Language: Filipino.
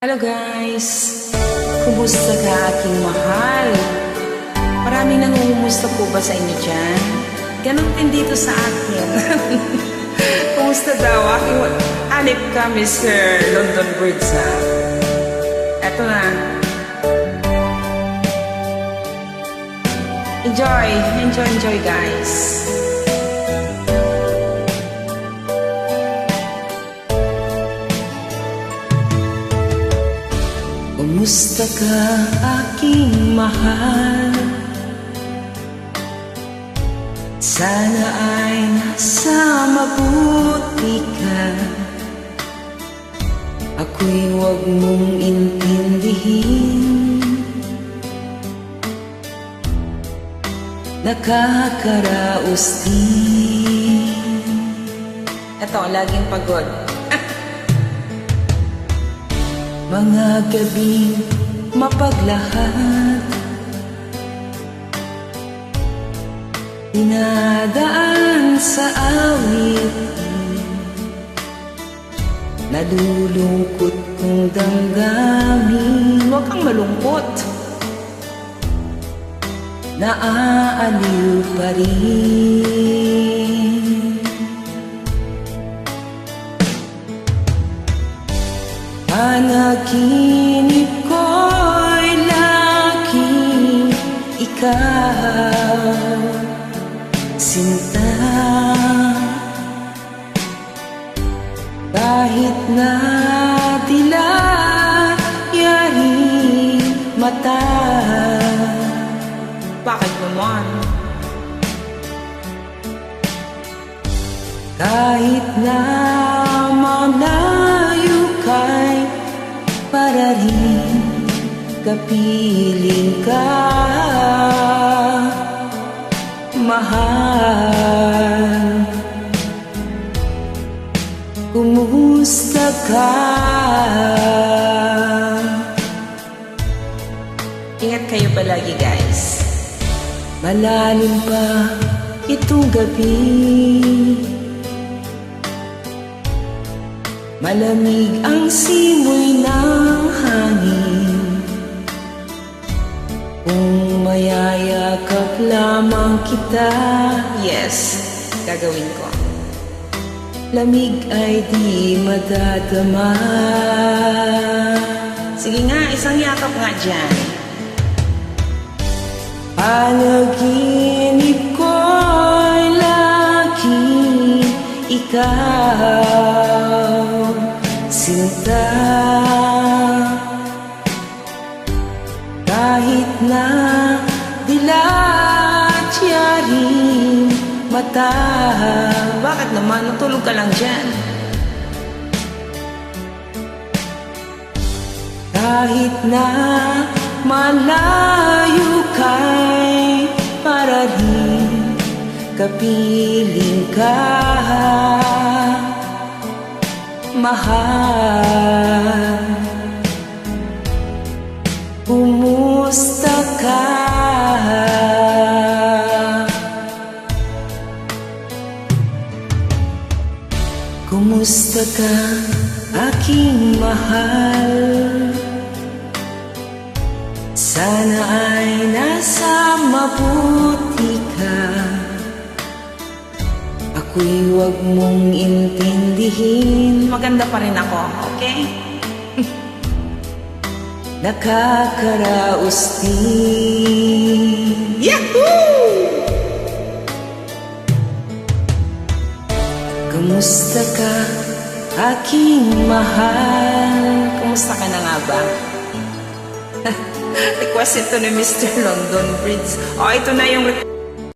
Hello guys! Kumusta ka aking mahal? Maraming nangungumusta po ba sa inyo dyan? Ganon din dito sa akin. Kumusta daw aking hanip ka, Mr. London Bridge, ha? Eto na. Enjoy guys. Kumusta ka aking mahal? Sana ay nasa mabuti ka. Ako'y huwag mong intindihin. Nakakaraos din. Eto, laging pagod. Mga gabing mapaglahad, dinadaan sa awit, nalulungkot kong damdamin. Huwag kang malungkot, naaaliw pa rin. Panaginip ko'y laging ikaw, sinta. Kahit na dilayahin mata. Bakit naman? Kahit na malayo ka'y para rin kapiling ka, mahal. Kumusta ka? Ingat kayo palagi guys. Malalim pa itong gabi, malamig ang simoy ng hangin. Kung mayayakap lamang kita, yes, gagawin ko. Lamig ay di madadama. Sige nga, isang yakap nga dyan. Panaginip ko'y laging ikaw, sinta. Kahit na dilatyaring mata. Bakit naman? Natulog ka lang dyan. Kahit na malayo ka'y para rin kapiling ka, mahal. Kumusta ka? Kumusta ka aking mahal? Sana ay nasa mabuti ka. Ako'y huwag mong intindihin. Maganda pa rin ako, okay? Nakakaraos din. Yahoo! Kumusta ka aking mahal? Kumusta ka na nga ba? Request ito ni Mr. London Bridge. Oh, ito na yung request.